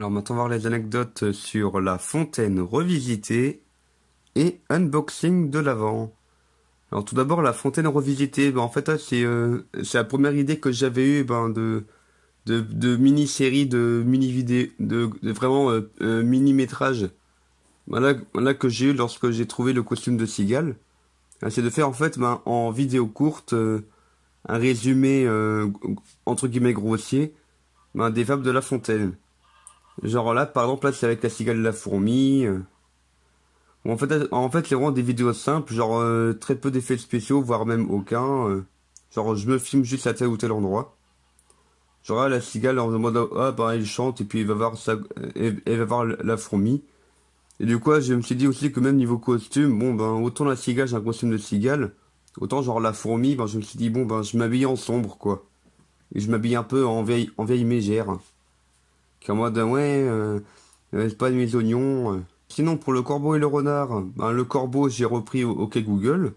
Alors maintenant, on va voir les anecdotes sur La Fontaine revisitée et unboxing de l'avant. Alors tout d'abord, La Fontaine revisitée, en fait, là, c'est la première idée que j'avais eue de mini-série, de mini-vidéo, de vraiment mini-métrage. Voilà que j'ai eu lorsque j'ai trouvé le costume de cigale. C'est de faire en fait en vidéo courte un résumé entre guillemets grossier des fables de La Fontaine. Genre là, par exemple, là, c'est avec la cigale et la fourmi. Bon, en fait, c'est vraiment des vidéos simples, genre très peu d'effets spéciaux, voire même aucun. Genre, je me filme juste à tel ou tel endroit. Genre là, la cigale en mode, ah, bah, elle chante, et puis elle va voir la fourmi. Et du coup, je me suis dit aussi que même niveau costume, bon, ben, autant la cigale, j'ai un costume de cigale, autant genre la fourmi, ben, je me suis dit, bon, ben, je m'habille en sombre, quoi. Et je m'habille un peu en vieille mégère. Qui est en mode, ouais, c'est pas de mes oignons. Sinon, pour le corbeau et le renard, ben, le corbeau, j'ai repris OK Google,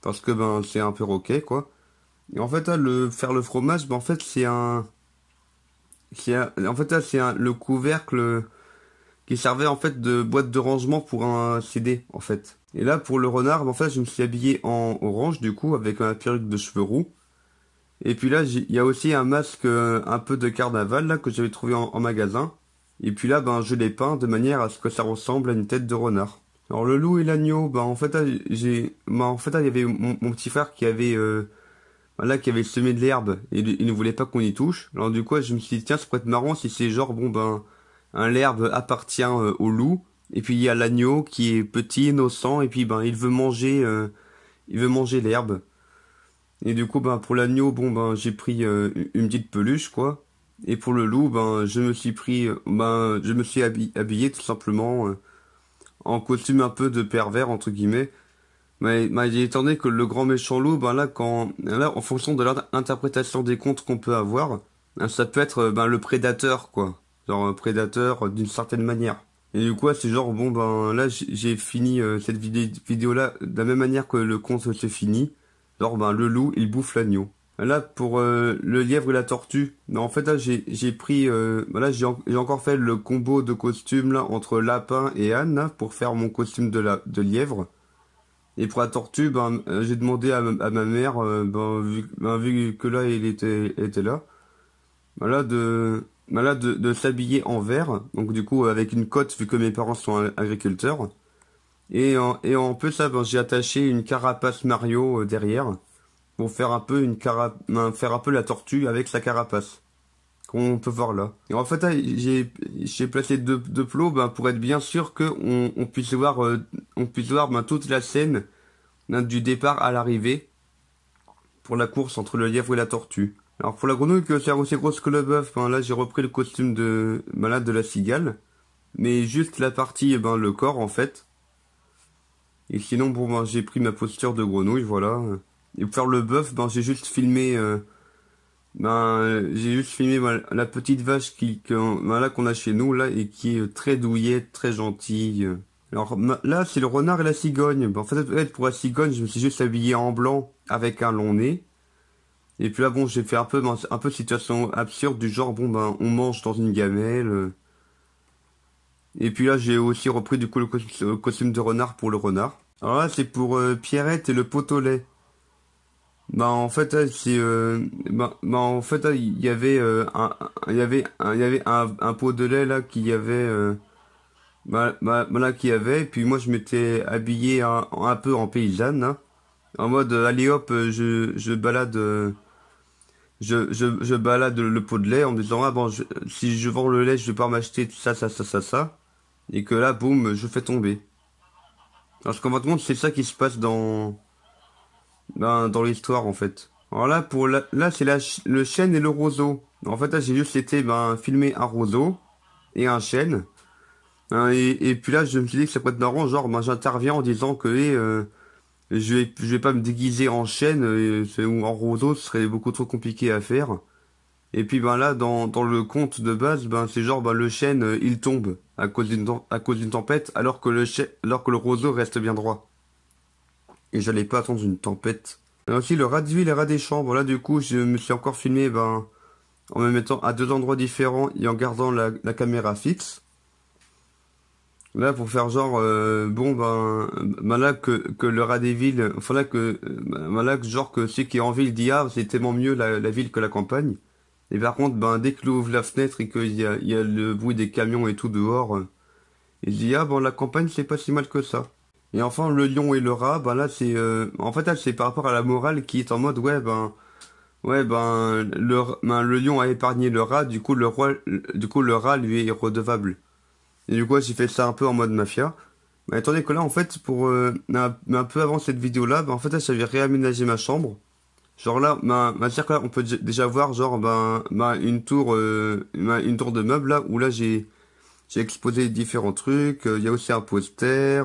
parce que ben, c'est un peu roquet, quoi. Et en fait, là, faire le fromage, ben, en fait, en fait, là, le couvercle qui servait, en fait, de boîte de rangement pour un CD, en fait. Et là, pour le renard, ben, en fait, je me suis habillé en orange, du coup, avec un perruque de cheveux roux. Et puis là, il y a aussi un masque un peu de carnaval, là, que j'avais trouvé en magasin. Et puis là, ben, je l'ai peint de manière à ce que ça ressemble à une tête de renard. Alors le loup et l'agneau, ben en fait là, il y avait mon petit frère qui avait semé de l'herbe et il ne voulait pas qu'on y touche. Alors du coup, je me suis dit tiens, ça pourrait être marrant si c'est genre bon ben l'herbe appartient au loup et puis il y a l'agneau qui est petit, innocent et puis ben il veut manger l'herbe. Et du coup, ben pour l'agneau, bon ben j'ai pris une petite peluche quoi. Et pour le loup, ben je me suis habillé tout simplement en costume un peu de pervers entre guillemets. Mais étant donné que le grand méchant loup, ben là en fonction de l'interprétation des contes qu'on peut avoir, ça peut être ben le prédateur quoi, genre un prédateur d'une certaine manière. Et du coup, c'est genre bon ben là j'ai fini cette vidéo là de la même manière que le conte se finit. Genre ben le loup il bouffe l'agneau. Là pour le lièvre et la tortue, non, en fait là j'ai pris j'ai encore fait le combo de costumes là entre lapin et âne là, pour faire mon costume de lièvre. Et pour la tortue, j'ai demandé à ma mère, vu que là elle était là, de s'habiller en vert, donc du coup avec une cotte vu que mes parents sont agriculteurs. Et en plus ça, j'ai attaché une carapace Mario derrière pour faire un peu faire un peu la tortue avec sa carapace qu'on peut voir là. Et en fait là, j'ai placé deux plots pour être bien sûr que on puisse voir toute la scène du départ à l'arrivée pour la course entre le lièvre et la tortue. Alors pour la grenouille que c'est aussi grosse que le bœuf, là j'ai repris le costume de la cigale, mais juste la partie le corps en fait. Et sinon j'ai pris ma posture de grenouille, voilà. Et pour faire le bœuf, j'ai juste filmé la petite vache qu'on a chez nous là et qui est très douillette, très gentille. Alors là, c'est le renard et la cigogne. En fait, pour la cigogne, je me suis juste habillé en blanc avec un long nez. Et puis là, bon, j'ai fait un peu situation absurde du genre, on mange dans une gamelle. Et puis là, j'ai aussi repris du coup le costume de renard pour le renard. Alors là, c'est pour Pierrette et le pot au lait. En fait, là, en fait, là, il y avait un pot de lait là qui y avait. Voilà qui y avait, et puis moi je m'étais habillé un peu en paysanne, hein, en mode allez hop, je balade le pot de lait en me disant ah bon si je vends le lait je vais pas m'acheter ça, et que là boum je fais tomber. Parce qu'en fait c'est ça qui se passe dans l'histoire en fait. Alors là là c'est le chêne et le roseau. En fait là j'ai juste été filmer un roseau et un chêne. Hein, et puis là, je me suis dit que ça pourrait être marrant, genre, j'interviens en disant que je vais pas me déguiser en chêne ou en roseau, ce serait beaucoup trop compliqué à faire. Et puis là, dans le conte de base, c'est genre le chêne il tombe à cause d'une tempête, alors que le roseau reste bien droit. Et j'allais pas attendre une tempête. Et aussi le rat de ville et rat des chambres. Là, du coup, je me suis encore filmé en me mettant à 2 endroits différents et en gardant la caméra fixe. Là, pour faire genre, bon, ben là, que le rat des villes, enfin là, là, que genre, que celui qui est en ville dit, ah, c'est tellement mieux la ville que la campagne. Et par contre, ben, dès qu'il ouvre la fenêtre et qu'il y a le bruit des camions et tout dehors, il dit, ah, bon, la campagne, c'est pas si mal que ça. Et enfin, le lion et le rat, ben là, c'est, en fait, là, c'est par rapport à la morale qui est en mode, ouais, le lion a épargné le rat, du coup, le rat, lui, est redevable. Et du coup, j'ai fait ça un peu en mode mafia. Mais attendez que là, en fait, pour un peu avant cette vidéo-là, en fait, là, j'avais réaménagé ma chambre. Genre là, c'est-à-dire que là, on peut déjà voir genre une tour de meubles là où là j'ai exposé différents trucs. Il y a aussi un poster,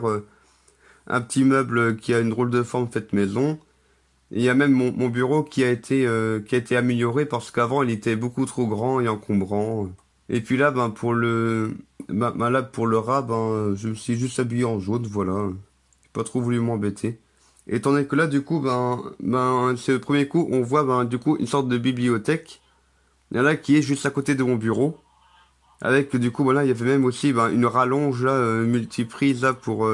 un petit meuble qui a une drôle de forme faite maison. Et il y a même mon bureau qui a été amélioré parce qu'avant il était beaucoup trop grand et encombrant. Et puis là, là pour le rat, je me suis juste habillé en jaune, voilà. J'ai pas trop voulu m'embêter. Étant donné que là, du coup, c'est le premier coup, on voit, du coup, une sorte de bibliothèque. Il y en a qui est juste à côté de mon bureau. Avec, du coup, voilà, il y avait même aussi, une rallonge, là, multiprise, là, pour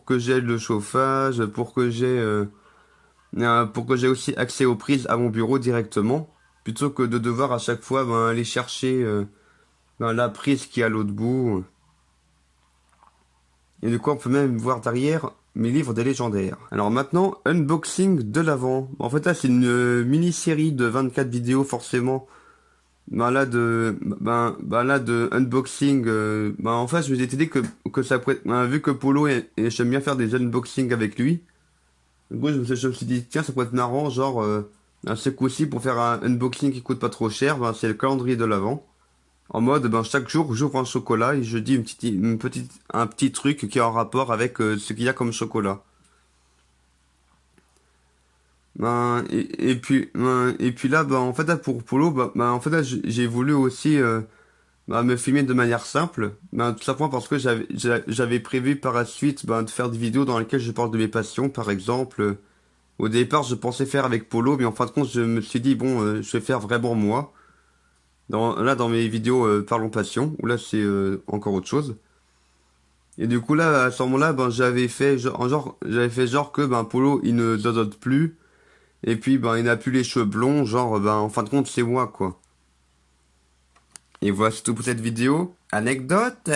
que j'ai le chauffage, pour que j'ai aussi accès aux prises à mon bureau directement. Plutôt que de devoir à chaque fois, aller chercher, la prise qui est à l'autre bout. Et du coup, on peut même voir derrière mes livres des légendaires. Alors maintenant, unboxing de l'avant. En fait, là, c'est une mini-série de 24 vidéos, forcément. Là, de unboxing. En fait, je me suis dit que ça pourrait être, vu que Polo, et j'aime bien faire des unboxings avec lui. Du coup, je me suis dit, tiens, ça pourrait être marrant, genre, ce coup-ci, pour faire un unboxing qui coûte pas trop cher, c'est le calendrier de l'avant. En mode, chaque jour, j'ouvre un chocolat et je dis un petit truc qui est en rapport avec ce qu'il y a comme chocolat. Et puis là, en fait, là, pour Polo, en fait, là, j'ai voulu aussi me filmer de manière simple. Tout simplement parce que j'avais prévu par la suite de faire des vidéos dans lesquelles je parle de mes passions, par exemple. Au départ, je pensais faire avec Polo, mais en fin de compte, je me suis dit, bon, je vais faire vraiment moi. Dans mes vidéos Parlons Passion, où là c'est encore autre chose. Et du coup là, à ce moment-là, j'avais fait genre que Polo il ne zozote plus. Et puis il n'a plus les cheveux blonds, genre en fin de compte c'est moi quoi. Et voici tout pour cette vidéo. Anecdote